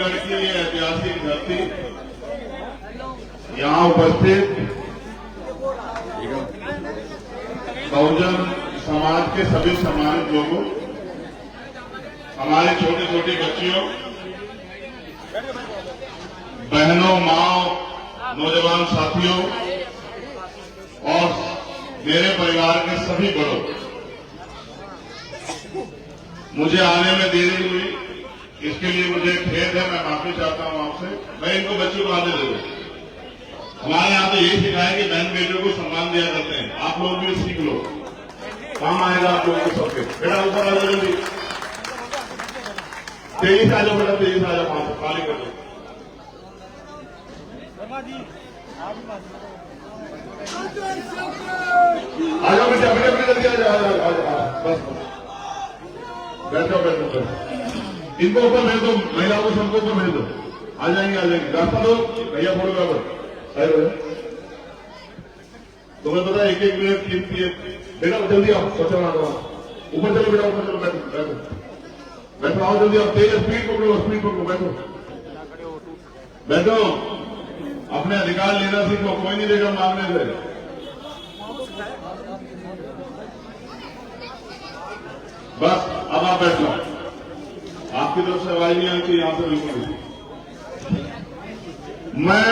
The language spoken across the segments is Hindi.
नौगढ़ की ये ऐतिहासिक धरती, यहाँ उपस्थित बहुजन समाज के सभी सम्मानित लोगों, हमारे छोटे छोटे बच्चियों, बहनों, माओ, नौजवान साथियों और मेरे परिवार के सभी बड़ों, मुझे आने में देरी हुई, इसके लिए मुझे खेद है। मैं माफी चाहता हूं आपसे। मैं इनको बच्चों को आने दे दूं। हमारे यहाँ तो यही सिखाया कि बहन बेटियों को सम्मान दिया करते हैं। आप लोग भी सीख लो, काम आएगा आप लोगों को सबके। बेटा ऊपर आ जाओ, जल्दी तेजी से आ जाओ, बेटा तेजी से आ जाओ, खाली कर दो। आ जाओ बेटे, अपने अपने जल्दी आ जाओ, बस बैठो बैठो बैठो। इनको ऊपर भेज दो, महिलाओं को सबको ऊपर भेज दो। आ जाएंगे आ जाएंगे। रास्ता दो भैया, फोटोग्राफर तुम्हें पता है एक एक मिनट कीमती है। बेटा जल्दी आओ, सोचा ऊपर चलो बेटा, ऊपर चलो, बैठो बैठो बैठो, आओ जल्दी आओ, तेज स्पीड पकड़ो, स्पीड पकड़ो, बैठो बैठो। अपने अधिकार लेना सीखो, कोई नहीं देगा मांगने से। बस अब आप बैठ जाओ। आपकी तरफ से आवाज नहीं आनी चाहिए यहां से, बिल्कुल। मैं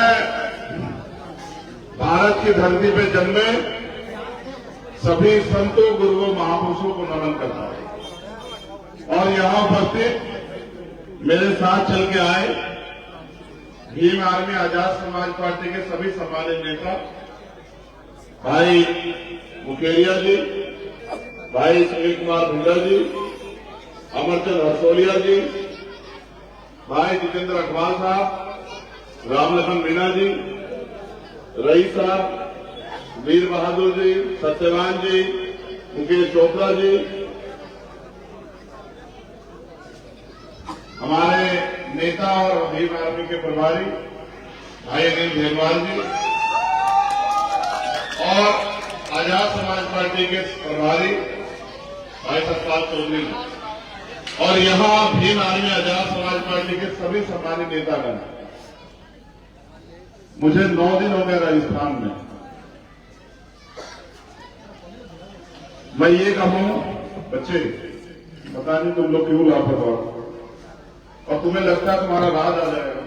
भारत की धरती पे जन्मे सभी संतों, गुरुओं, महापुरुषों को नमन करता हूं और यहां उपस्थित मेरे साथ चल के आए भीम आर्मी आजाद समाज पार्टी के सभी सम्मानित नेता, भाई मुकेरिया जी, भाई सुनील कुमार भुंडा जी, अमरचंद हरसोलिया जी, भाई जितेंद्र अखवाल साहब, रामलखन मीणा जी, रईस साहब, वीर बहादुर जी, सत्यवान जी, मुकेश चोपड़ा जी, हमारे नेता और भीम आर्मी के प्रभारी भाई अनिल भेलवाल जी और आजाद समाज पार्टी के प्रभारी भाई सतपाल चौधरी जी और यहां भीम आर्मी आजाद समाज पार्टी के सभी सम्मानित नेतागण। मुझे 9 दिन हो गए राजस्थान में। मैं ये कहूं बच्चे, पता नहीं तुम लोग क्यों लापरवाह और तुम्हें लगता है तुम्हारा राज आ जाएगा।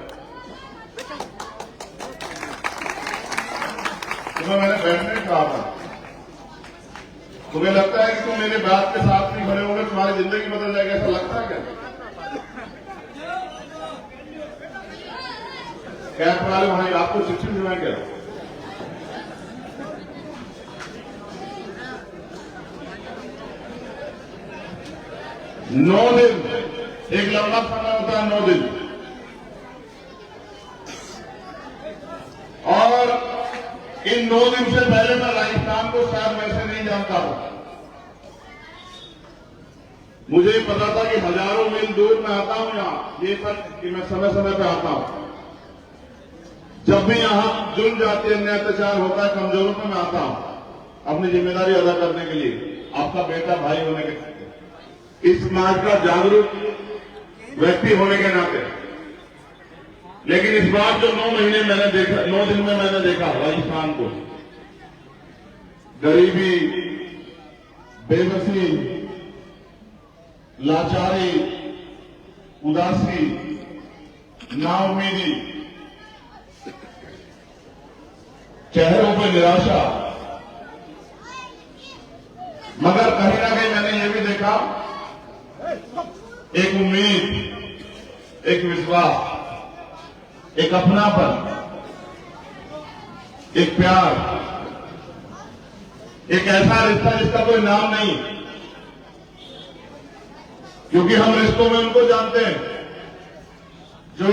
तुम्हें मैंने बैठने कहा था, तुम्हें लगता है कि तुम मेरे बात के साथ नहीं खड़े होंगे तुम्हारी जिंदगी बदल जाएगी, ऐसा लगता है क्या? कैप वाले भाई आपको चिट्ठी भिजवाएं क्या? नौ दिन एक लंबा समय होता है, 9 दिन। और इन 9 दिन से पहले मैं राजस्थान को शायद वैसे नहीं जानता हूं। मुझे पता था कि हजारों मील दूर मैं आता हूं यहां, ये तक कि मैं समय समय पे आता हूं। जब भी यहां जुल्म जाति अन्याय अत्याचार होता है, कमजोरों पर मैं आता हूं अपनी जिम्मेदारी अदा करने के लिए, आपका बेटा भाई होने के, इस समाज का जागरूक व्यक्ति होने के नाते। लेकिन इस बार जो 9 महीने मैंने देखा, 9 दिन में मैंने देखा राजस्थान को, गरीबी, बेबसी, लाचारी, उदासी, नाउमीदी, चेहरों पर निराशा, मगर कहीं ना कहीं मैंने ये भी देखा एक उम्मीद, एक विश्वास, एक अपनापन, एक प्यार, एक ऐसा रिश्ता जिसका कोई नाम नहीं, क्योंकि हम रिश्तों में उनको जानते हैं जो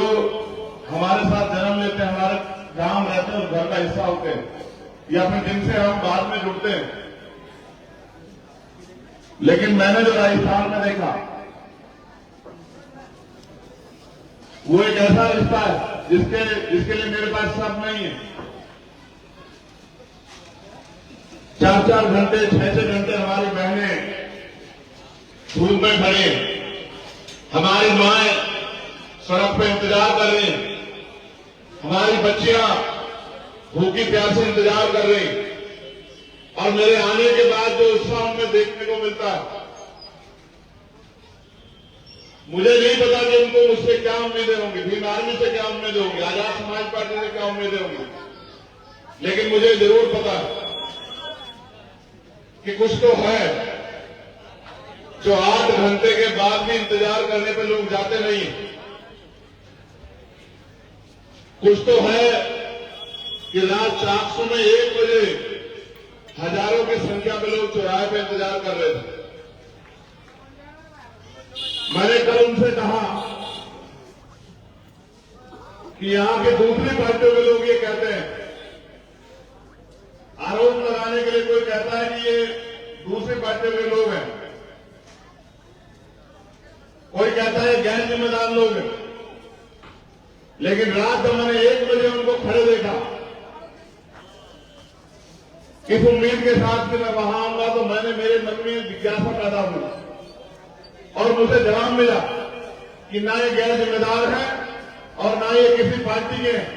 हमारे साथ जन्म लेते हैं, हमारे गांव रहते हैं, उस घर का हिस्सा होते हैं, या फिर जिनसे हम बाद में जुड़ते हैं। लेकिन मैंने जो राजस्थान में देखा वो एक ऐसा रिश्ता है जिसके लिए मेरे पास शब्द नहीं है। 4-4 घंटे 6-6 घंटे हमारी बहनें धूप में खड़े, हमारी माएं सड़क पे इंतजार कर रही, हमारी बच्चियां भूखी प्यासे इंतजार कर रही, और मेरे आने के बाद जो उत्साह उनमें देखने को मिलता है, मुझे नहीं पता कि उनको मुझसे क्या उम्मीदें होंगी, भीम आर्मी से क्या उम्मीदें होंगी, आजाद समाज पार्टी से क्या उम्मीदें होंगी, लेकिन मुझे जरूर पता है कि कुछ तो है जो 8 घंटे के बाद भी इंतजार करने पे लोग जाते नहीं। कुछ तो है कि रात 400 में 1 बजे हजारों की संख्या में लोग चौराहे पे इंतजार कर रहे थे। मैंने कल उनसे कहा कि यहां के दूसरी पार्टियों के लोग ये कहते हैं, आरोप लगाने के लिए कोई कहता है कि ये दूसरी पार्टियों के लोग हैं, कोई कहता है गैर जिम्मेदार लोग हैं, लेकिन रात जब मैंने 1 बजे उनको खड़े देखा, इस उम्मीद के साथ कि मैं वहां आऊंगा, तो मेरे मन में जिज्ञासा पैदा हुई और मुझे जवाब मिला कि ना ये गैर जिम्मेदार है और ना ये किसी पार्टी के हैं,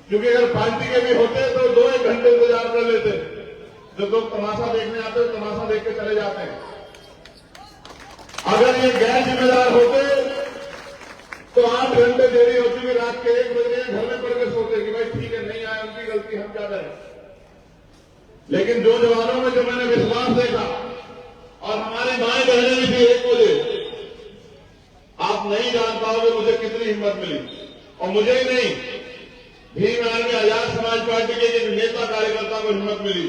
क्योंकि अगर पार्टी के भी होते तो 2-1 घंटे इंतजार कर लेते। जो लोग तमाशा देखने आते हैं तमाशा देख के चले जाते हैं। अगर ये गैर जिम्मेदार होते तो 8 घंटे देरी होती कि रात के 1 बजे घर में पड़ के सोते कि भाई ठीक है, नहीं आए, उनकी गलती, हम क्या करें। लेकिन जो जवानों में जो मैंने विश्वास देखा, और हमारी माएं बहनें भी थी 1 बजे, आप नहीं जान पाओगे मुझे कितनी हिम्मत मिली। और मुझे ही नहीं, भीम आर्मी आजाद समाज पार्टी के एक नेता कार्यकर्ता को हिम्मत मिली।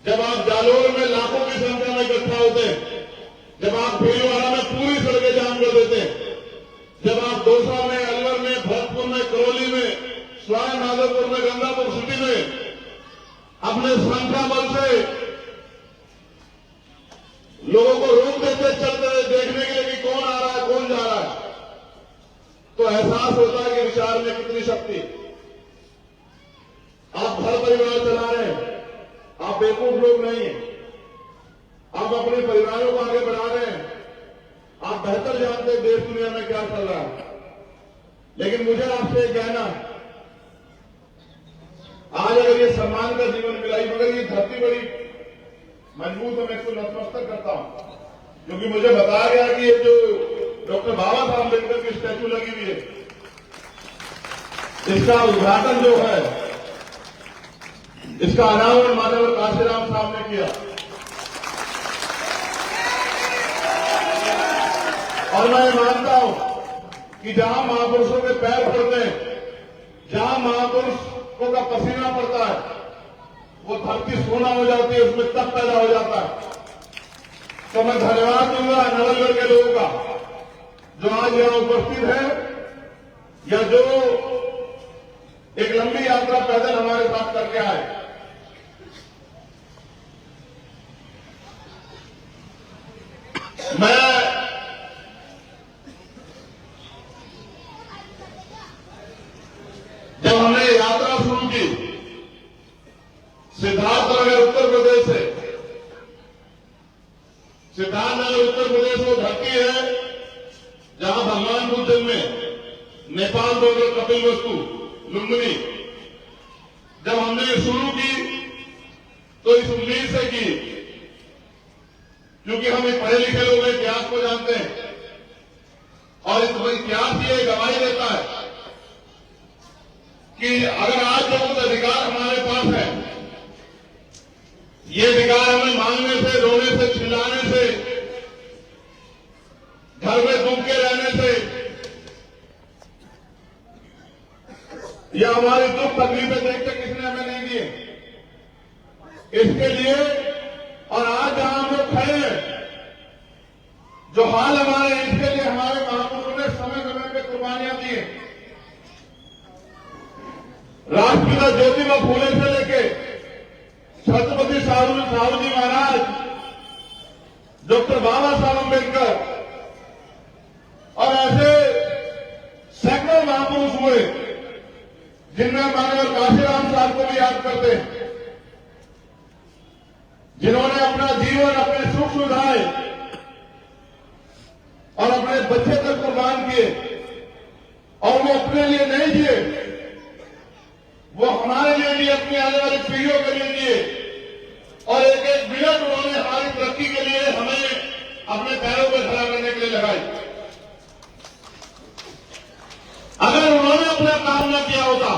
जब आप जालोर में लाखों की संख्या में इकट्ठा होते हैं, जब आप भीलवाड़ा में पूरी सड़कें जाम कर देते हैं, जब आप दौसा में, अलवर में, भरतपुर में, करौली में, सवाई माधोपुर में, गंगापुर सिटी में अपने संख्या बल से लोगों को रोक देते चलते हुए देखने के लिए कि कौन आ रहा है, कौन जा रहा है, तो एहसास होता है कि विचार में कितनी शक्ति। आप घर परिवार चला रहे हैं, आप बेवकूफ लोग नहीं हैं, आप अपने परिवारों को आगे बढ़ा रहे हैं, आप बेहतर जानते हैं देश दुनिया में क्या चल रहा है। लेकिन मुझे आपसे कहना, आज अगर ये सम्मान का जीवन मिलाई, मगर ये धरती बड़ी मजबूत है, मैं इसको नतमस्तक करता हूं, क्योंकि मुझे बताया गया कि ये जो डॉक्टर बाबा साहब अम्बेडकर की स्टैच्यू लगी हुई है, इसका उद्घाटन जो है, इसका अनावरण माननीय काशीराम साहब ने किया। और मैं मानता हूं कि जहां महापुरुषों के पैर पड़ते हैं, जहां महापुरुषों का पसीना पड़ता है, वो धरती सोना हो जाती है, उसमें तप पैदा हो जाता है। तो मैं धन्यवाद दूंगा नवलगढ़ के लोगों का, जो आज यहां उपस्थित है, या जो एक लंबी यात्रा पैदल हमारे साथ करके आए। मैं जब हमने यात्रा शुरू की सिद्धार्थनगर उत्तर प्रदेश से, सिद्धार्थनगर उत्तर प्रदेश वो धरती है जहां भगवान बुद्ध जन्मे, नेपाल बॉर्डर कपिलवस्तु लुम्बिनी। जब हमने ये शुरू की तो इस उम्मीद से की, क्योंकि हम एक पढ़े लिखे लोग इतिहास को जानते हैं, और इस इतिहास ये गवाही देता है कि अगर आज जो कुछ अधिकार हमारे पास है, ये अधिकार हमें मांगने से, रोने से, चिल्लाने से, घर में डूब के रहने से, या हमारी दुख तकलीफें देखते किसने हमें नहीं दिए, इसके लिए। और आज जहां हम लोग खड़े हैं, जो हाल हमारे, इसके लिए हमारे महापुरुषों ने समय समय पे कुर्बानियां दी हैं। राष्ट्रपिता ज्योतिबा फूले से लेके छत्रपति साहू जी महाराज, डॉक्टर बाबा साहब अम्बेडकर, और ऐसे सैकड़ों महापुरुष हुए, जिनमें माननीय काशीराम साहब को भी याद करते हैं, जिन्होंने अपना जीवन, अपने सुख सुविधाएं और अपने बच्चे तक कुर्बान किए अपने लिए नहीं जिए, वो हमारे लिए जिए, अपनी आने वाली पीढ़ियों के लिए जिए। और एक एक मिनट उन्होंने हमारी तरक्की के लिए हमें अपने पैरों पर खड़ा करने के लिए लगाई। अगर उन्होंने अपना काम न किया होता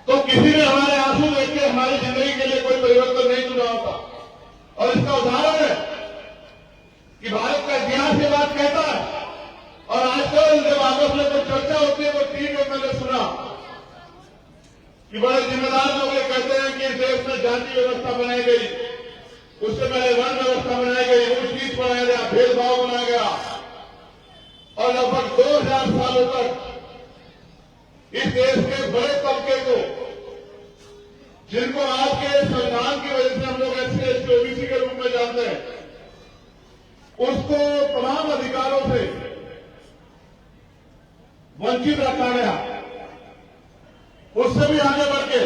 तो किसी ने हमारे आंसू देख के हमारी जिंदगी के लिए कोई परिवर्तन नहीं चुना होता। और इसका उदाहरण है कि भारत का इतिहास ये बात कहता है, और आजकल जब आपस में कोई चर्चा होती है वो टीवी में मैंने सुना कि बड़े जिम्मेदार लोग ये कहते हैं कि इस देश में जाति व्यवस्था बनाई गई, उससे पहले वर्ण व्यवस्था बनाई गई, ऊंच नीच बनाया गया, भेदभाव बनाया गया, और लगभग 2000 सालों तक इस देश के बड़े तबके को, जिनको आज के संविधान की वजह से हम लोग एससी एसटी ओबीसी के रूप में जानते हैं, उसको तमाम अधिकारों से वंचित रखा गया। उससे भी आगे बढ़ के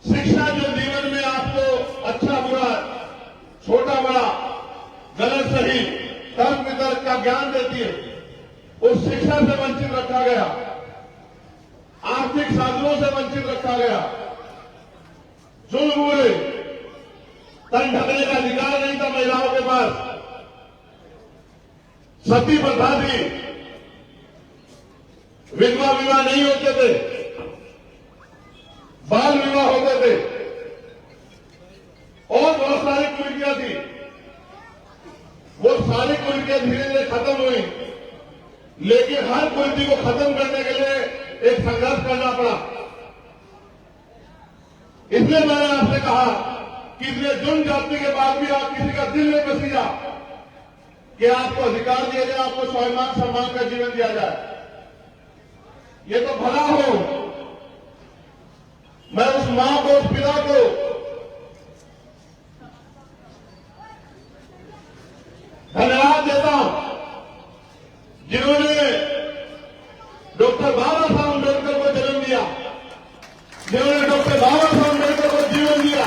शिक्षा जो जीवन में आपको अच्छा बुरा, छोटा बड़ा, गलत सही, तर्क वितर्क का ज्ञान देती है, उस शिक्षा से वंचित रखा गया। आर्थिक साधनों से वंचित रखा गया। जुल्म हुए, तन ढकने का अधिकार नहीं था महिलाओं के पास, सती प्रथा थी, विधवा विवाह नहीं होते थे, बाल विवाह होते थे, और बहुत सारी कुरीतियां थी। वो सारी कुरीतियां धीरे धीरे खत्म हुई, लेकिन हर कुरीति को खत्म करने के लिए एक संघर्ष करना पड़ा। इसलिए मैंने आपसे कहा कि इसलिए जुर्म जाति के बाद भी आप किसी का दिल में बसीजा कि आपको अधिकार दिया जाए, आपको स्वाभिमान सम्मान का जीवन दिया जाए। ये तो भला हो। मैं उस मां को, उस पिता को धन्यवाद देता हूं जिन्होंने डॉक्टर बाबा साहब अम्बेडकर को जन्म दिया, जिन्होंने डॉक्टर बाबा साहब अम्बेडकर को जीवन दिया,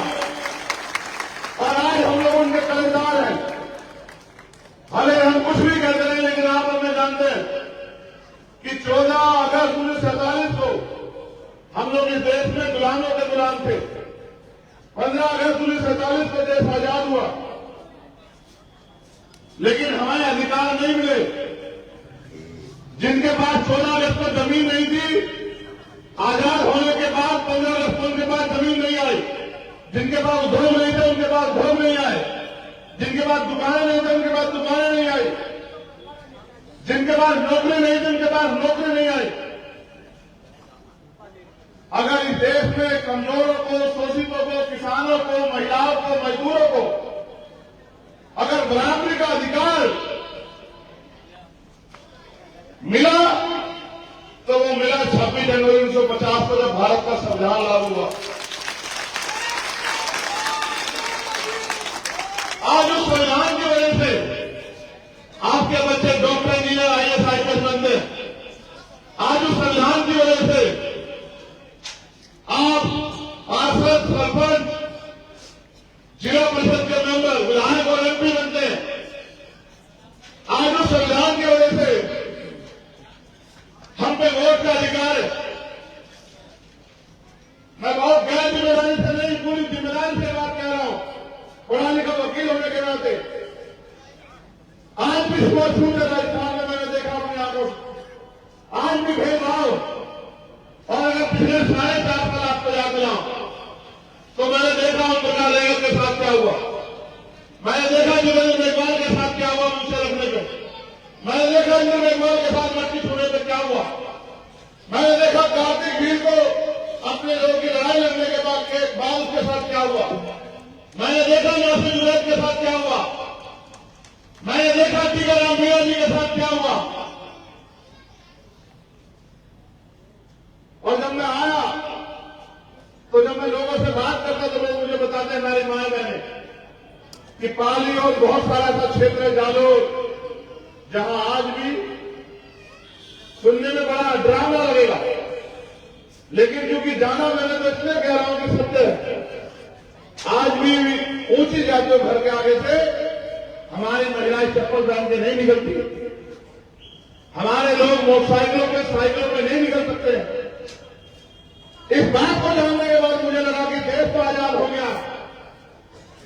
और आज हम लोग उनके कर्जदार हैं। भले हम कुछ भी कहते हैं, लेकिन आप हमें जानते हैं कि 14 अगस्त 1947 को हम लोग इस देश में गुलामों के गुलाम थे। 15 अगस्त 1947 को देश आजाद हुआ, लेकिन हमें अधिकार नहीं मिले। जिनके पास 14 अगस्त को जमीन नहीं थी, आजाद होने के बाद 15 अगस्त को उनके पास जमीन नहीं आई। जिनके पास उद्योग नहीं थे, उनके पास उद्योग नहीं आए। जिनके पास दुकानें नहीं थे, उनके पास दुकानें नहीं आई। जिनके पास नौकरी नहीं थी, उनके पास नौकरी नहीं आई। अगर इस देश में कमजोरों को, शोषितों को, किसानों को, महिलाओं को, मजदूरों को अगर बराबरी का अधिकार मिला तो वो मिला 26 जनवरी 1950 को, जब भारत का संविधान लागू हुआ। आज उस संविधान की वजह से आपके बच्चे डॉक्टर, इंजीनियर, आईएएस, आईपीएस बनते हैं। आज उस संविधान की वजह से आप पार्षद, सरपंच, जिला परिषद के मेंबर, विधायक और एमपी बनते हैं। आज उस संविधान की वजह से हम पे वोट का अधिकार है। मैं बहुत गैर जिम्मेदारी से नहीं, पूरी जिम्मेदारी से बात कह रहा हूं, पढ़ा लिखा वकील होने के नाते। आज भी स्पोर्ट छूट है राजस्थान में, मैंने देखा अपनी आंखों से। आज भी भेदभाव। और अगर पिछले 4.5 साल आपको याद दिलाऊं तो मैंने देखा ओम प्रकाश लेगर के साथ क्या हुआ, मैंने देखा जितेंद्र मेघवाल के साथ क्या हुआ मुझसे रखने पे, मैंने देखा इंद्र मेघवाल के साथ मट्टी छूने पे क्या हुआ, मैंने देखा कार्तिक भील को अपने लोगों की लड़ाई लड़ने के बाद उसके साथ क्या हुआ, मैंने देखा नासिर जुनैद के साथ क्या हुआ, मैंने देखा टीकाराम मीणा जी के साथ क्या हुआ। और जब मैं आया तो जब मैं लोगों से बात करता तो लोग मुझे बताते हैं, हमारी माए बहने, कि पाली और बहुत सारा ऐसा क्षेत्र है जालोर जहां आज भी सुनने में बड़ा डरावना लगेगा, लेकिन क्योंकि जाना मैंने तो इसलिए कह रहा हूं कि सत्य है। आज भी ऊंची जातियों घर के आगे से हमारी महिलाएं चप्पल पहन के नहीं निकलती। हमारे लोग मोटरसाइकिलों पे साइकिलों पे नहीं निकल सकते हैं। इस बात को जानने के बाद मुझे लगा कि देश तो आजाद हो गया,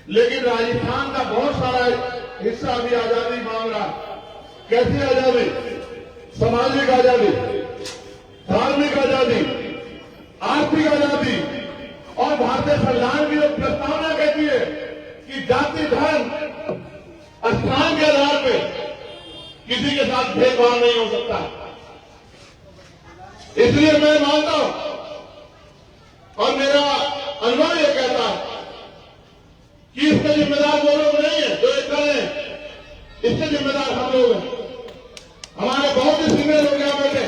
लेकिन राजस्थान का बहुत सारा हिस्सा अभी आजादी मांग रहा। कैसी आजादी? सामाजिक आजादी, धार्मिक आजादी, आर्थिक आजादी। और भारतीय संविधान की जो प्रस्तावना कहती है कि जाति धर्म स्थान के आधार पर किसी के साथ भेदभाव नहीं हो सकता। इसलिए मैं मानता हूं और मेरा अनुभव यह कहता है कि इसके जिम्मेदार वो लोग नहीं है जो एक है, इसके जिम्मेदार हम लोग हैं। हमारे बहुत ही सीनियर लोग यहां बैठे।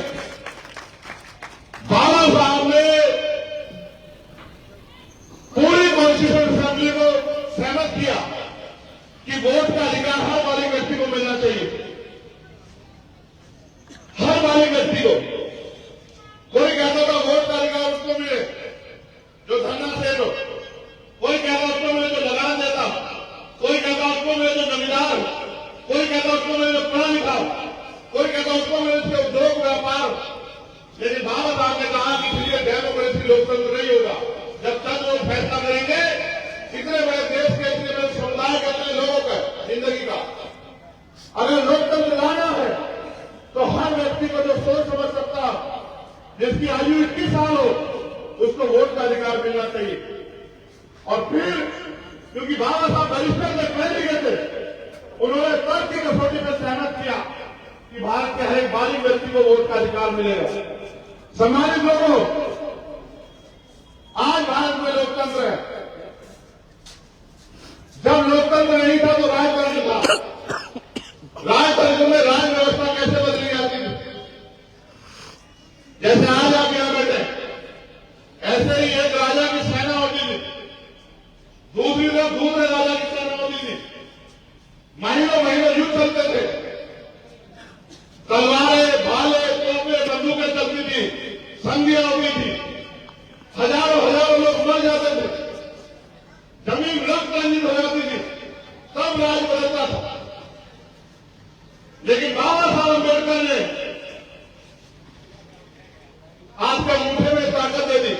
बाबा साहब ने पूरी कॉन्स्टिट्यूशन असेंबली को सहमत किया कि वोट का अधिकार हर वाले व्यक्ति को मिलना चाहिए। हर वाले व्यक्ति को। कोई कहता था वोट का अधिकार उसको मिले जो धरना से लो, कोई कहता उसको मिले जो लगान देता, कोई कहता उसको मिले जो जमींदार, कोई कहता उसको मिले जो पढ़ा लिखा, कोई कहता उसको मिले जो उद्योग व्यापार। लेकिन बाबा साहब ने कहा कि इसलिए डेमोक्रेसी लोकतंत्र नहीं होगा जब तक वो फैसला करेंगे इतने बड़े देश के, इतने बड़े समुदाय के, इतने लोगों का जिंदगी का। अगर लोकतंत्र लाना है तो हर व्यक्ति को जो सोच समझ सकता, जिसकी आयु 21 साल हो, उसको वोट का अधिकार मिलना चाहिए। और फिर क्योंकि बाबा साहब बैरिस्टर तक पढ़े लिखे थे, उन्होंने तर्क की कसौटी में सहमत किया कि भारत के हर एक बालिग व्यक्ति को वोट का अधिकार मिलेगा। सम्मानित लोगों, आज भारत में लोकतंत्र है। जब लोकतंत्र नहीं था तो राजतंत्र था। राजतंत्र में राज व्यवस्था कैसे बदली जाती थी? जैसे आज आप यहां बैठे, ऐसे ही एक राजा की सेना होती थी, दूसरी तरफ दूसरे राजा की सेना होती थी। महीनों महीनों युद्ध चलते थे, तलवारें, भाले, तोपें, बंदूकें चलती थी, संधियां होती थी, हजारों लोग मर जाते थे, जमीन रक्त रंजित हो जाती थी, तब राज बदलता था। लेकिन बाबा साहब अम्बेडकर ने आपके अंगूठे में ताकत दे दी,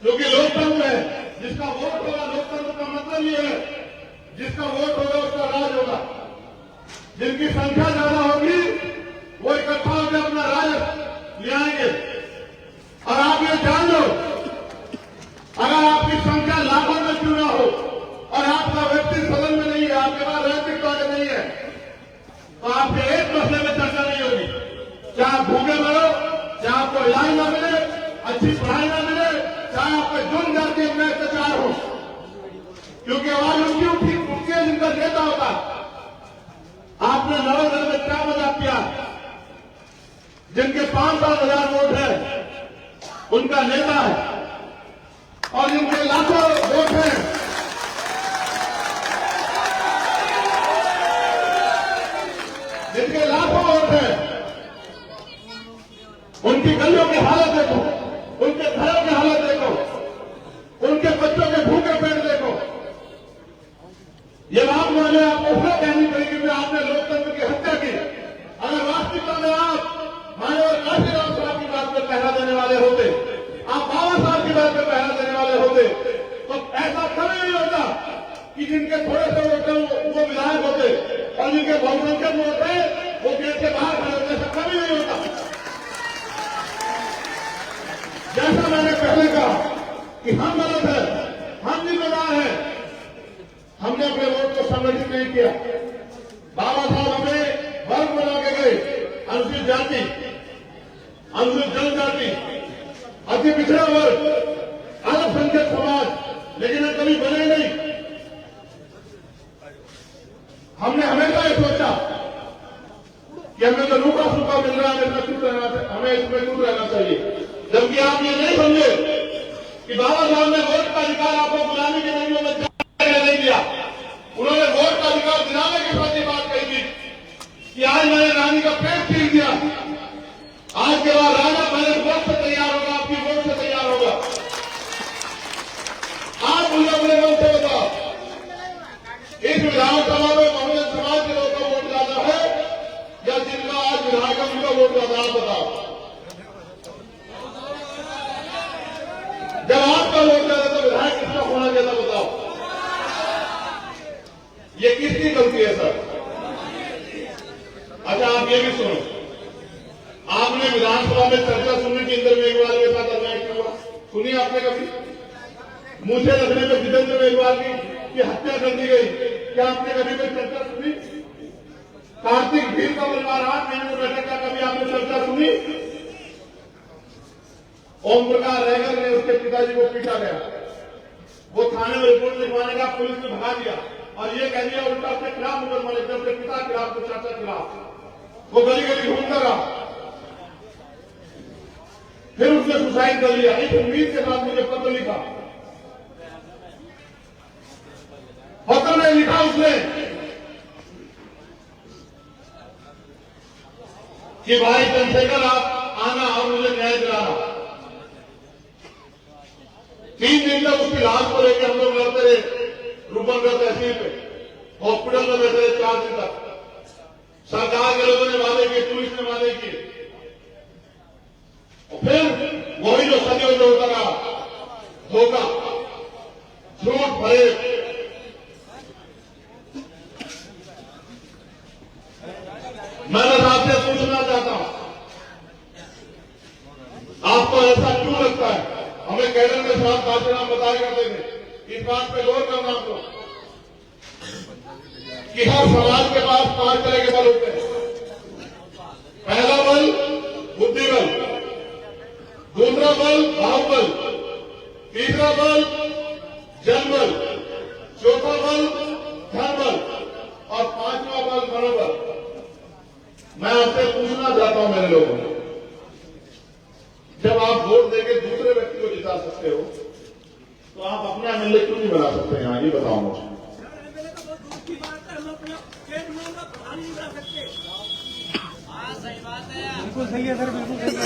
क्योंकि लोकतंत्र है। जिसका वोट होगा, लोकतंत्र का मतलब ये है जिसका वोट होगा उसका राज होगा। जिनकी संख्या ज्यादा होगी वो इकट्ठा होकर अपना राज ले आएंगे। और आप ये जान लो, अगर आपकी संख्या लाखों में क्यों ना हो और आपका व्यक्ति सदन में नहीं है, आपके पास राजनीतिक ताकत नहीं है, तो आपके एक मसले में चर्चा नहीं होगी। चाहे आप भूखे मरो, चाहे आपको इलाज न मिले, अच्छी पढ़ाई न मिले, चाहे आपके जुर्म जाति में अत्याचार हो, क्योंकि आवाज उनकी उठती है जिनका नेता होता है। आपने नवोदय में क्या मजाक किया? जिनके 5-7 हजार वोट है उनका नेता है, और जिनके लाखों वोट हैं जिनके लाखों वोट हैं उनकी गलियों की हालत देखो, उनके घरों की हालत देखो, उनके बच्चों के भूखे पेट देखो। ये बात मुझे आपको फिर कहनी पड़ेगी कि आपने लोकतंत्र की हत्या की। अगर वास्तविकता में आप माननीय काशीराम साहब की बात में पहरा देने वाले होते, आप बाबा साहब की बात में पहरा देने वाले होते, तो ऐसा कभी नहीं होता कि जिनके थोड़े से वोट वो विधायक होते और जिनके बहुसंख्यक वोट है वो गेट के बाहर खड़े होते। ऐसा कभी नहीं होता। जैसा मैंने पहले कहा कि हम गलत है, हम जिम्मेदार हैं, हमने अपने वोट को संगठित नहीं किया। बाबा साहब हमें वर्ग बना के गए, अनुसूचित जाति, अनुसूचित जनजाति, अति पिछड़ा वर्ग, अल्पसंख्यक समाज, लेकिन हम कभी बने नहीं। हमने हमेशा ये सोचा कि हमें तो रूखा सूखा मिल रहा है, हमें इसमें दूर रहना चाहिए। जबकि आप ये नहीं समझे कि बाबा साहब ने वोट का अधिकार आपको गुलामी की नदियों में नहीं दिया। उन्होंने वोट का अधिकार दिलाने के साथ ये बात कही थी कि आज मैंने रानी का पेट छीन दिया, आज के बाद राजा पहले वोट से तैयार होगा, आपकी वोट से तैयार होगा। आप मुझे अपने मन से बताओ, इस विधानसभा में बहुजन समाज के लोगों का वोट ज्यादा है अच्छा आप ये भी सुनो, आपने विधानसभा में चर्चा सुनने के अंदर मेघवाल के साथ अन्याय क्यों हुआ? सुनिए आपने कभी? मुझे लगने में जितेंद्र मेघवाल की हत्या कर दी गई, क्या आपने कभी कोई चर्चा सुनी? कार्तिक भीड़ का परिवार 8 महीने में बैठक का कभी आपने चर्चा सुनी? ओम प्रकाश रहगर ने उसके पिताजी को पीटा गया, वो थाने में रिपोर्ट लिखवाने का पुलिस ने भगा दिया और ये कह दिया उल्टा उसके खिलाफ मुकदमा लिखते, उसके पिता के खिलाफ, उसके चाचा के खिलाफ, वो गली गली घूमता रहा, फिर उसने सुसाइड कर लिया। इस उम्मीद के साथ मुझे पत्र लिखा, पत्र में लिखा उसने कि भाई चंद्रशेखर आप आना और मुझे न्याय दिलाना। 3 दिन तक उसकी लाश को लेकर हम लोग लड़ते रहे, रूपनगर तहसील पे हॉस्पिटल में बैठे रहे 4 दिन तक। सरकार के लोगों ने वादे किए, पुलिस ने वादे किए, और फिर वही जो सदियों से होता रहा, धोखा, झूठ, फरेब। मैं बस आपसे पूछना चाहता हूं, आपको ऐसा क्यों लगता है? हमें कैडर के साथ बातचीत बताया करते थे, इस बात पे गौर करना आपको कि हर समाज के पास 5 तरह के बल होते हैं। पहला बल बुद्धि बल, दूसरा बल बाहुबल, तीसरा बल जनबल, चौथा बल धन बल और 5वां बल मनोबल। मैं आपसे पूछना चाहता हूं मेरे लोगों, जब आप वोट देके दूसरे व्यक्ति को जिता सकते हो तो आप अपना एमएलए क्यों नहीं बना सकते? यहाँ ये बताओ मुझे। बिल्कुल सही है सर, बिल्कुल सही है।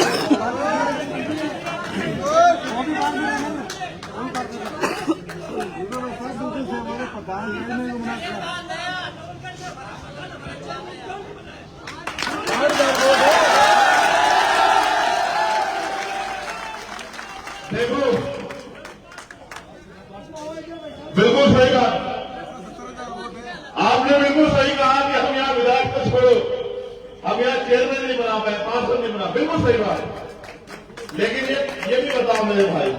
देखो, बिल्कुल सही कहा आपने, बिल्कुल सही कहा कि हम यहाँ विधायक को छोड़ो, हम यहाँ चेयरमैन नहीं बना पाए, पार्षद नहीं बना, बिल्कुल सही बात। लेकिन ये भी बताओ मेरे भाई,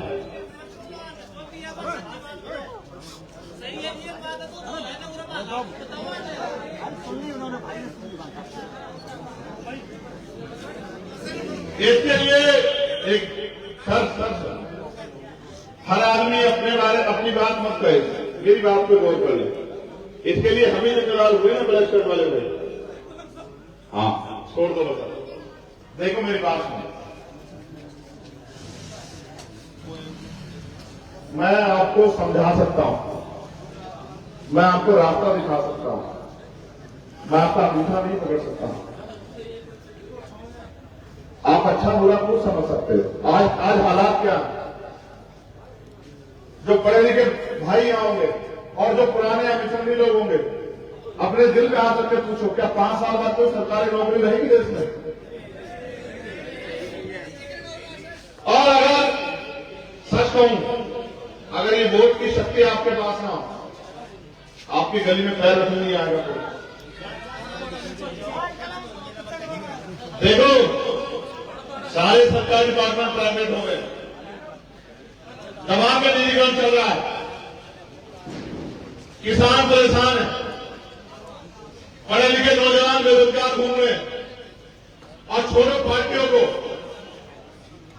इसके लिए एक सर हर आदमी अपनी बात मत कहे, मेरी बात पे गौर कर ले। इसके लिए हम ही जिम्मेदार हुए ना ब्लैक शर्ट वाले भाई। हाँ छोड़ दो बता, देखो मेरी बात सुनो, मैं आपको समझा सकता हूं, मैं आपको रास्ता दिखा सकता हूं, मैं आपका अंगूठा नहीं पकड़ सकता हूं, आप अच्छा बुरा कुछ समझ सकते हो। आज हालात क्या, जो पढ़े लिखे भाई यहाँ होंगे और जो पुराने मिशनरी लोग होंगे, अपने दिल पे हाथ रख के पूछो, क्या 5 साल बाद कोई सरकारी नौकरी रहेगी देश में? और अगर सच कहूं, अगर ये वोट की शक्ति आपके पास ना हो, आपकी गली में पैर रखने नहीं आएगा कोई। देखो, सारे सरकारी डिपार्टमेंट प्राइवेट हो गए, तमाम का निजीकरण चल रहा है, किसान परेशान है, पढ़े लिखे नौजवान बेरोजगार घूम रहे हैं, और छोड़ो पार्टियों को,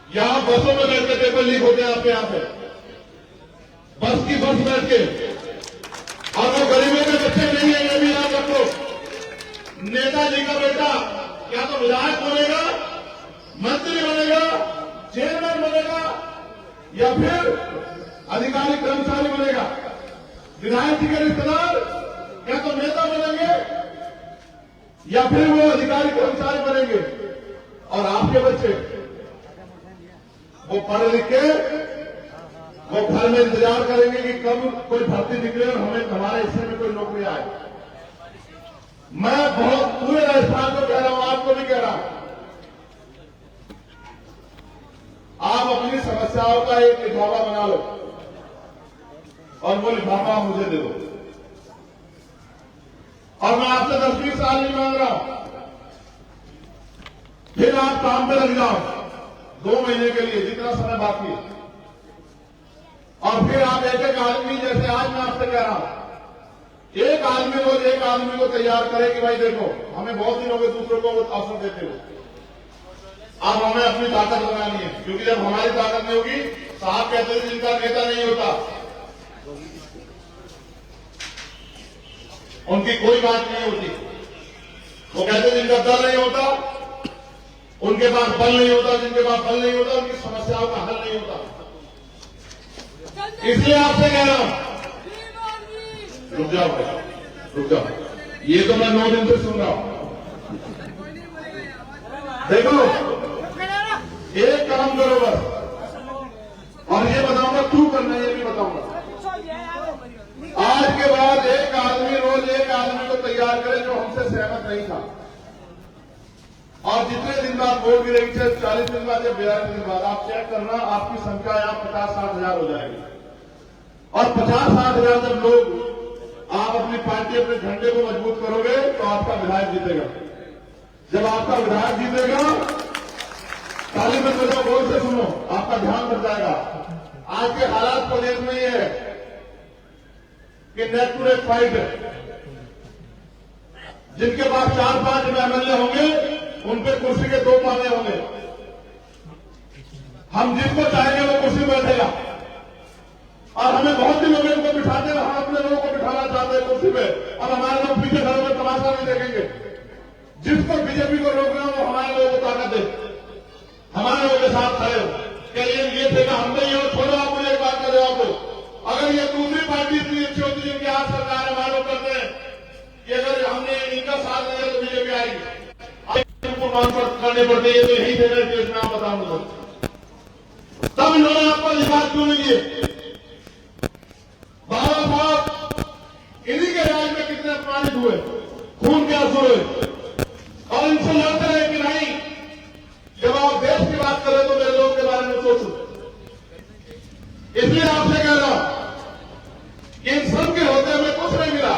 यहां बसों में बैठ के पेपर लीक होते हैं आपके यहां पे, बस की बस बैठ के, और वो गरीबों के बच्चे नहीं है, ये भी याद रखो। नेताजी का बेटा क्या तो विधायक बनेगा, मंत्री बनेगा, चेयरमैन बनेगा, या फिर अधिकारी कर्मचारी बनेगा। विधायक जी के रिश्तेदार क्या तो नेता बनेंगे, या फिर वो अधिकारी कर्मचारी बनेंगे। और आपके बच्चे वो पढ़ लिख के वो घर में इंतजार करेंगे कि कब कोई भर्ती निकले और हमें हमारे हिस्से में कोई नौकरी आए। मैं बहुत पूरे राजस्थान को कह रहा हूं, आपको भी कह रहा हूं, आप अपनी समस्याओं का एक लिफाफा बना लो और वो लिफाफा मुझे दे दो। और मैं आपसे 10-20 साल नहीं मांग रहा हूं, फिर आप काम पे लग जाओ 2 महीने के लिए, जितना समय बाकी है, और फिर आप एक एक आदमी, जैसे आज मैं आपसे कह रहा हूं, एक आदमी रोज एक आदमी को तैयार करे कि भाई देखो हमें बहुत दिन हो गए दूसरों को अवसर देते हुए, अब हमें अपनी ताकत बनानी है, क्योंकि जब हमारी ताकत नहीं होगी, साहब कहते हैं जिनका नेता नहीं होता उनकी कोई बात नहीं होती। वो कहते हैं जिनका दल नहीं होता उनके पास बल नहीं होता, जिनके पास बल नहीं होता उनकी समस्याओं का हल नहीं होता। इसलिए आपसे कह रहा हूं, रुक जाओ भाई, रुक जाओ, ये तो मैं 9 दिन से सुन रहा हूं। देखो, एक काम करो बस, और ये बताऊंगा क्यों करना है, ये भी बताऊंगा। आज के बाद एक आदमी रोज एक आदमी को तैयार करे जो हमसे सहमत नहीं था, और जितने दिन बाद वोट गिरेगी, 40 दिन बाद या 42 दिन बाद, आप चेक करना, आपकी संख्या यहां 50-60 हजार हो जाएगी। और 50-60 हजार जब लोग, आप अपनी पार्टी, अपने झंडे को मजबूत करोगे तो आपका विधायक जीतेगा। जब आपका विधायक जीतेगा, ताली में बजाओ, गौर से सुनो, आपका ध्यान बढ़ जाएगा। आज के हालात प्रदेश में ये है कि नेक टू नेक फाइट है। जिनके पास 4-5 एमएलए होंगे उन पे कुर्सी के 2 पाने होंगे। हम जिसको चाहेंगे वो कुर्सी बैठेगा, और हमें बहुत दिन हो गए उनको बिठाते हैं, हम अपने लोगों को बिठाना चाहते हैं कुर्सी पे, और हमारे लोग पीछे खड़े में तमाशा नहीं देखेंगे। जिसको बीजेपी को रोक रहे हो वो हमारे लोगों को ताकत दे, हमारे लोगों के साथ खड़े हो। कहिए ये थे हम नहीं हो, छोड़ो, आप मुझे एक बात का जवाब दो। अगर ये दूसरी पार्टी इतनी अच्छी होती जिनके हाथ सरकार हमारे लोग करते हैं कि अगर हमने इनका साथ दिया तो बीजेपी आएगी, उनको कॉन्फ्रेंस करने पड़ते हैं, तो यही थे केस में आप बताऊंगा। तब इन्होंने आपको इस बात क्यों नहीं दिए? बाबा साहब इन्हीं के राज में कितने अपमानित हुए, खून के आंसू हुए, और इनसे लड़ते रहे कि नहीं, जब आप देश की बात करें तो मेरे लोग के बारे में सोचो। इसलिए आपसे कह रहा हूं कि इन सब के होते हमें कुछ नहीं मिला।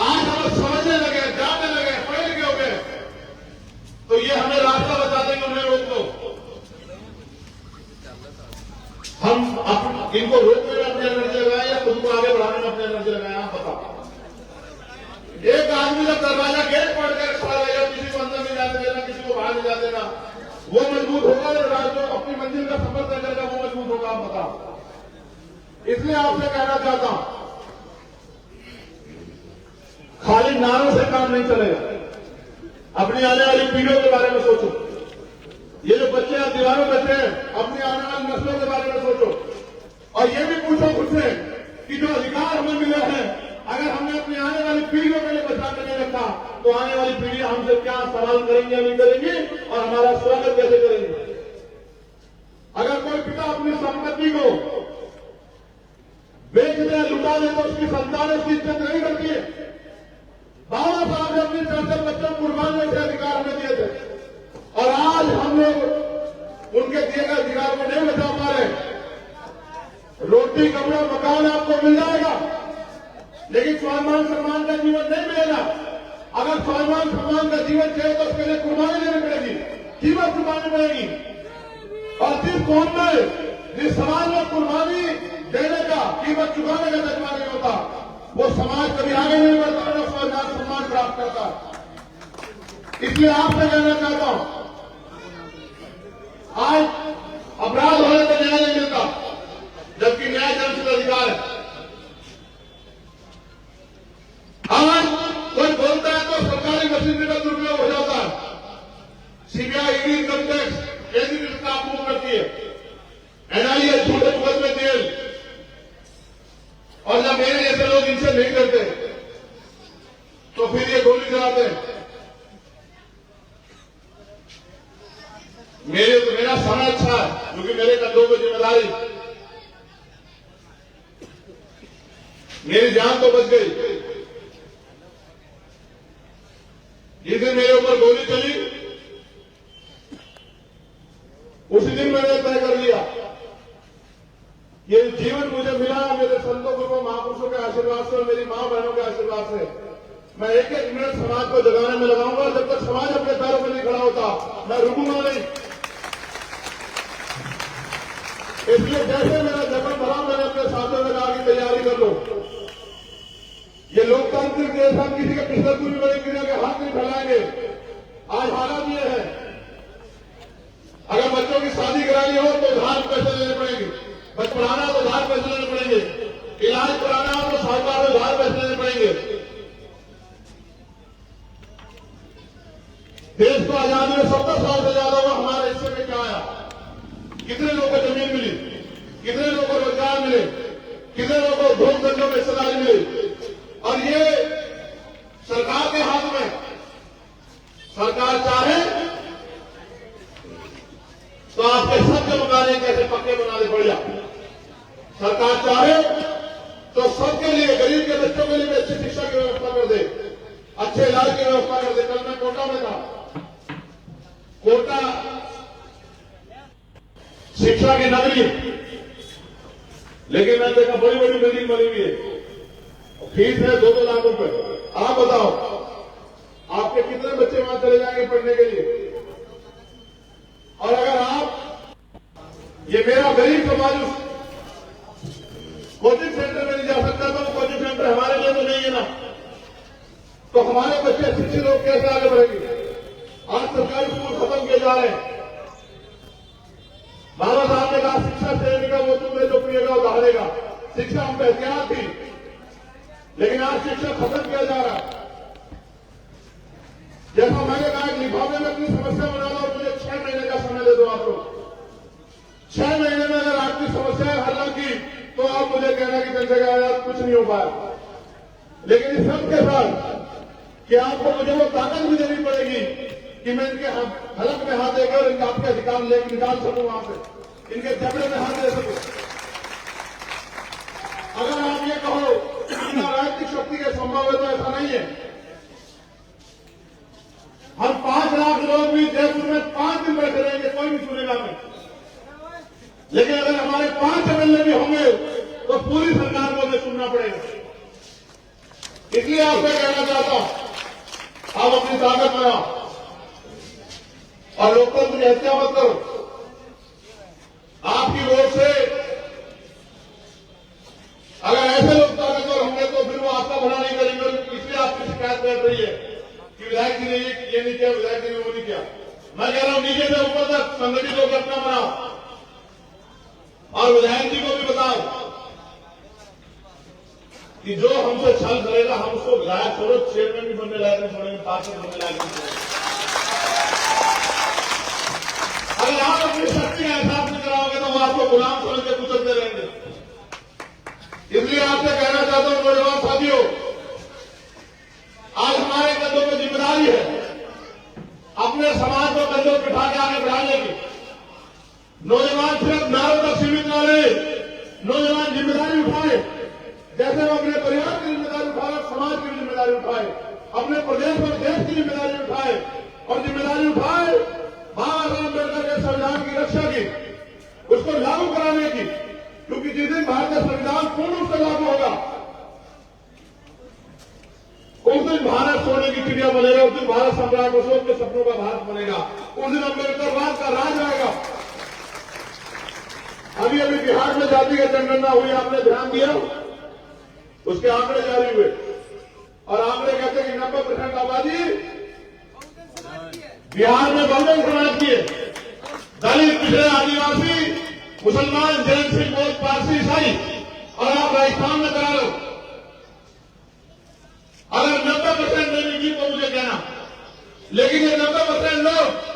आज हम समझने लगे, जानने लगे, पढ़े लिखे हो गए, तो ये हमें रास्ता बता देंगे, उन्हें रोक दो। हम इनको रोकने में अपनी एनर्जी लगाएं या खुद को आगे बढ़ाने में अपनी एनर्जी लगाएं, आप बताओ। एक आदमी जब दरवाजा गेट पड़ कर खड़ा रहेगा, किसी को अंदर नहीं जाने देना, किसी को बाहर नहीं जाने देना, वो मजबूत होगा, जो अपनी मंजिल का सफर तय करेगा वो मजबूत होगा, आप बताओ। इसलिए आपसे कहना चाहता हूं, खाली नारों से काम नहीं चलेगा। अपनी आने वाली पीढ़ियों के बारे में सोचो। ये जो बच्चे आप दीवारों में बैठे हैं, अपनी आने वाली नस्लों के बारे में सोचो, और ये भी पूछो खुद से कि जो अधिकार हमें मिले हैं, अगर हमने अपनी आने वाली पीढ़ियों के लिए बचा कर नहीं रखा, तो आने वाली पीढ़ी हमसे क्या सवाल करेंगे या नहीं करेंगी, और हमारा स्वागत कैसे करेंगे? अगर कोई पिता अपनी संपत्ति को बेच दे, लुटा दे, तो उसकी संतान उसकी इज्जत नहीं करती है। बाबा साहब ने अपनी 4 बच्चों को कुर्बान जैसे अधिकार हमें दिए थे, और आज हम लोग उनके दिए गए अधिकार को नहीं बचा पा रहे। रोटी, कपड़ा, मकान आपको मिल जाएगा, लेकिन स्वाभिमान सम्मान का जीवन नहीं मिलेगा। अगर स्वाभिमान सम्मान का जीवन चाहिए तो उसके लिए कुर्बानी देनी पड़ेगी, कीमत चुकानी पड़ेगी। और जिस कौम में, जिस समाज में कुर्बानी देने का, कीमत चुकाने का जज्बा नहीं होता, वो समाज कभी आगे नहीं बढ़ता, ना स्वाभिमान सम्मान प्राप्त करता। इसलिए आपसे कहना चाहता हूं, आज अपराध होने पर न्याय नहीं मिलता, जबकि न्याय जनहित अधिकार है। आज कोई बोलता है तो सरकारी मशीनरी का दुरुपयोग हो जाता है। सीबीआई, ईडी, इनकम टैक्स ऐसी रिश्ता मूव करती है, एनआईए झूठे मुकदमे में जेल, और जब मेरे जैसे लोग इनसे नहीं करते तो फिर ये गोली चलाते हैं। मेरा समय अच्छा है, क्योंकि मेरे कंधों पर जिम्मेदारी, मेरी जान तो बच गई। जिस दिन मेरे ऊपर गोली चली, उसी दिन मैंने तय कर लिया, ये जीवन मुझे मिला मेरे संतों गुरुओं महापुरुषों के आशीर्वाद से और मेरी मां बहनों के आशीर्वाद से। मैं एक मिनट समाज को जगाने में लगाऊंगा। जब तक समाज अपने पैरों में नहीं खड़ा होता मैं रुकूंगा नहीं। इसलिए जैसे मेरा जन्म भरा मैंने अपने साथियों में कहा कि तैयारी कर लो। ये लोकतांत्रिक देश हम किसी के पिछले दूरी बड़े किसी के हाथ नहीं फैलाएंगे। आज हालात ये है, अगर बच्चों की शादी करानी हो तो उधार पैसे लेने पड़ेंगे, बच्चे पढ़ाना हो तो उधार पैसे लेने पड़ेंगे, इलाज कराना हो तो साहूकार से उधार पैसे लेने पड़ेंगे। देश को आजादी में 70 साल से ज्यादा हुआ, हमारे हिस्से में क्या आया? कितने लोगों को जमीन मिली, कितने लोगों को रोजगार मिले, कितने लोगों को उद्योग धंधों में हिस्सेदारी मिली? और ये सरकार के हाथ में, सरकार चाहे तो आपके सबके मकाने कैसे पक्के बना दे बढ़िया। सरकार चाहे तो सबके लिए, गरीब के बच्चों के लिए भी अच्छी शिक्षा की व्यवस्था कर दे, अच्छे इलाज की व्यवस्था कर दे। कल मैं कोटा में था, कोटा शिक्षा की नगरी, लेकिन मैं देखा बड़ी बड़ी बिल्डिंग बनी हुई है, फीस है 2-2 लाख रुपए। आप बताओ आपके कितने बच्चे वहां चले जाएंगे पढ़ने के लिए? और अगर आप, ये मेरा गरीब समाज कोचिंग सेंटर में नहीं जा सकता तो कोचिंग सेंटर हमारे लिए तो नहीं है ना, तो हमारे बच्चे शिक्षित लोग कैसे आगे बढ़ेंगे? आज सरकारी स्कूल खत्म किए जा रहे हैं। बाबा साहब ने कहा शिक्षा श्रेणी का वो तुमने जो पिएगा वो दहाड़ेगा। शिक्षा हम पे हथियार थी, लेकिन आज शिक्षा खत्म किया जा रहा है। जैसा मैंने कहा लिफाफे में अपनी समस्या बना लो और मुझे 6 महीने का समय दे दो। आप लोग 6 महीने में अगर आपकी समस्या हल न की तो आप मुझे कहना कि चंद्रशेखर कुछ नहीं हो पाया। लेकिन इस सब के साथ कि आपको मुझे वो ताकत भी देनी पड़ेगी कि मैं इनके हलक में हाथ देकर और इनके आपके अधिकार लेकर निकाल सकूं, वहां से इनके जबड़े में हाथ दे सकूं। अगर आप ये कहो कि राजनीतिक शक्ति के संभव है तो ऐसा नहीं है। हम 5 लाख लोग भी जयपुर में 5 दिन बैठे रहेंगे, कोई नहीं सुनेगा हमें। लेकिन अगर हमारे 5 एमएलए भी होंगे तो पूरी सरकार को हमें सुनना पड़ेगा। इसलिए आपसे कहना चाहता हूं आप अपनी ताकत बनाओ और लोकतंत्र की हत्या मत करो। आपकी वोट से अगर ऐसे लोग ताकतवर होंगे तो फिर वो आपका भला नहीं करेंगे। इसलिए आपकी शिकायत कर रही है कि विधायक जी ने ये नहीं किया, विधायक जी ने वो नहीं किया। मैं कह रहा हूं नीचे से ऊपर तक संगठित होकर अपना बनाओ और विधायक जी को भी बताओ कि जो हमसे छल करेगा हम उसको विधायक छोड़ो, चेयरमैन भी बनने लायक नहीं छोड़ेंगे, पार्षद बनने लायक नहीं छोड़ेंगे। अगर आप अपनी शक्ति का एहसास नहीं कराओगे तो वो आपको गुलाम समझ के कुचलते रहेंगे। इसलिए आपसे कहना चाहता हूं नौजवान साथियों, आज हमारे कंधों पर जिम्मेदारी है अपने समाज को कंधों पर उठा के आगे बढ़ाने की। नौजवान सिर्फ नारों तक सीमित न रहे, नौजवान जिम्मेदारी उठाए। जैसे वो अपने परिवार की जिम्मेदारी उठाए, समाज की जिम्मेदारी उठाए, अपने प्रदेश और देश की जिम्मेदारी उठाए और जिम्मेदारी उठाए बाबा साहब अम्बेडकर के संविधान की रक्षा की, उसको लागू कराने की। क्योंकि जिस दिन भारतीय संविधान पूर्ण रूप से लागू होगा उस दिन भारत सोने की चिड़िया बनेगा, उस दिन भारत सम्राट अशोक के सपनों का भारत बनेगा, उस दिन अम्बेडकरवाद का राज आएगा। अभी अभी बिहार में जातिगत जनगणना हुई, आपने ध्यान दिया, उसके आंकड़े जारी हुए और आंकड़े कहते हैं कि 90% आबादी बिहार में बहुजन समाज की है। दलित, पिछड़े, आदिवासी, मुसलमान, जैन, सिख, बौद्ध, पारसी, ईसाई, और आप राजस्थान में करा लो। अगर 90% नहीं मिली तो मुझे कहना, लेकिन ये 90% लोग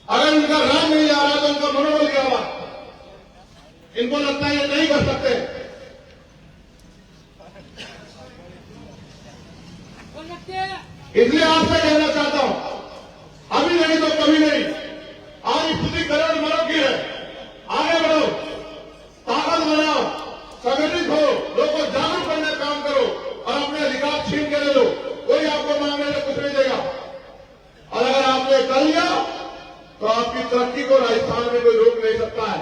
अगर इनका राज नहीं आ रहा तो उनका मनोबल क्या हुआ? इनको लगता है ये नहीं कर सकते। इसलिए आपसे कहना चाहता हूं अभी नहीं तो कभी नहीं। आज स्थिति करोड़ मरोड़ की है, आगे बढ़ो, ताकत बनाओ, संगठित हो, लोगों को जागरूक करने का काम करो और अपने अधिकार छीन के ले लो। कोई आपको मांगने से कुछ नहीं देगा। और अगर आपने कर लिया तो आपकी तरक्की को राजस्थान में कोई रोक नहीं सकता है।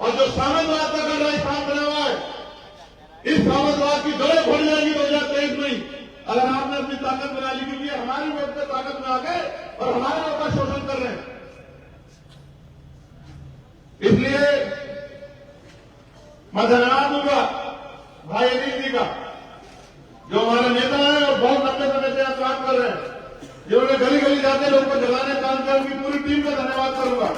और जो सामंतवाद का राजस्थान बना हुआ है, इस सामंतवाद की जड़ें खोल जाएंगी 2023 में। अगर आपने अपनी ताकत बना ली, क्योंकि हमारी वोट पे ताकत में आ गए और हमारे लोग का शोषण कर रहे हैं। इसलिए मैं धन्यवाद दूंगा भाई अनिल जी का, जो हमारे नेता हैं और बहुत लंबे समय से काम कर रहे हैं, जिन्होंने गली गली जाते लोगों को जगाने काम किया। उनकी पूरी टीम का धन्यवाद करूंगा।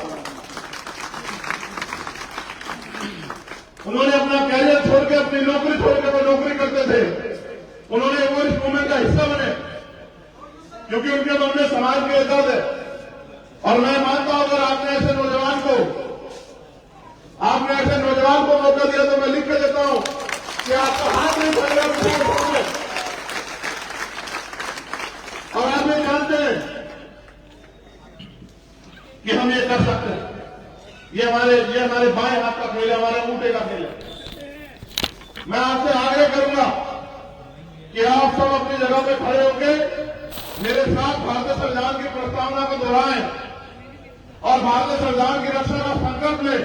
उन्होंने अपना कैरियर छोड़ के, अपनी नौकरी छोड़ के, वो नौकरी करते थे, उन्होंने वो इस मूवमेंट का हिस्सा बने, क्योंकि उनके मन में समाज के दर्द है। और मैं मानता हूं अगर आपने ऐसे नौजवान को मौका दिया तो मैं लिख के देता हूं कि आपका हाथ नहीं पड़ेगा। और आप ये जानते हैं कि हम ये कर सकते हैं। ये हमारे बाएं हाथ का खेल है, हमारे अंगूठे का खेल है। मैं आपसे आग्रह करूंगा कि आप सब अपनी जगह पे खड़े होकर मेरे साथ भारतीय संविधान की प्रस्तावना को दोहराएं और भारतीय संविधान की रक्षा का संकल्प लें।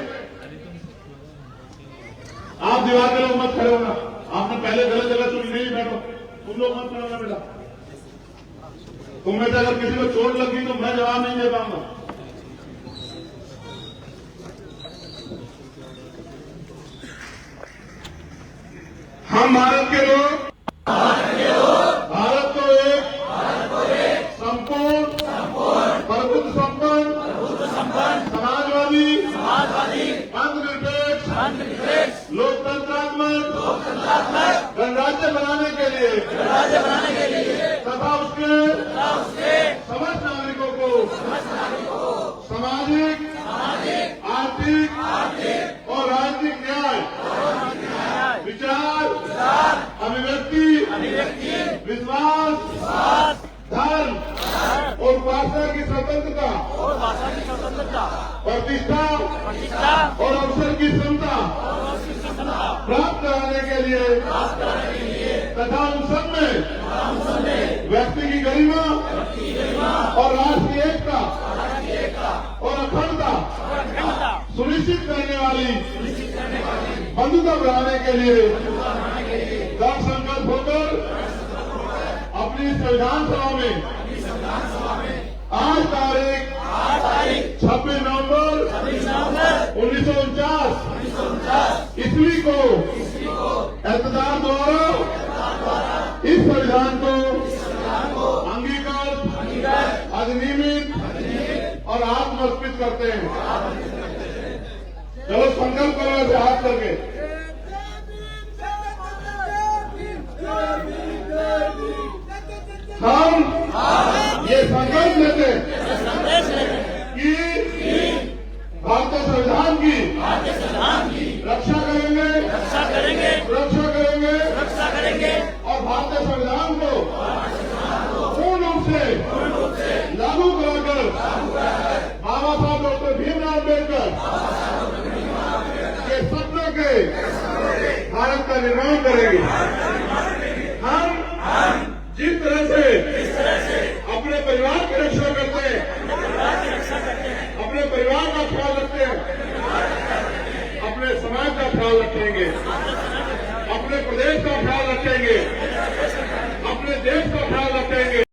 आप दीवार के लोग मत खड़े होना, आपने पहले गलत जगह चुनी, नहीं बैठो, तुम लोग मत खड़े होना बेटा। तुम में से अगर किसी को चोट लगी तो मैं जवाब नहीं दे पाऊंगा। हम भारत के लोग भारत को एक संपूर्ण प्रभुत्व संपन्न समाजवादी धर्मनिरपेक्ष लोकतंत्रात्मक गणराज्य बनाने के लिए तथा उसके समस्त नागरिकों को सामाजिक, आर्थिक और राजनीतिक न्याय, विचार, अभिव्यक्ति, विश्वास, धर्म और भाषा की स्वतंत्रता, प्रतिष्ठा और अवसर की क्षमता प्राप्त कराने के लिए तथा उन सब में व्यक्ति की गरिमा और राष्ट्र की एकता और अखंडता सुनिश्चित करने वाली बंधुता बढ़ाने के लिए दृढ़ संकल्प होकर अपनी संविधान सभा में आज तारीख 26 नवंबर 1949 ईस्वी को एतदार द्वारा इस संविधान को अंगीकृत, अधिनियमित और आत्मसमर्पित करते हैं। चलो संकल्प करो ऐसे हाथ करके। हम ये संकल्प लेते कि भारतीय संविधान की रक्षा करेंगे और भारतीय संविधान को पूर्ण रूप से लागू कराकर बाबा साहब डॉक्टर भीमराव अम्बेडकर के सपनों के भारत का निर्माण करेंगे।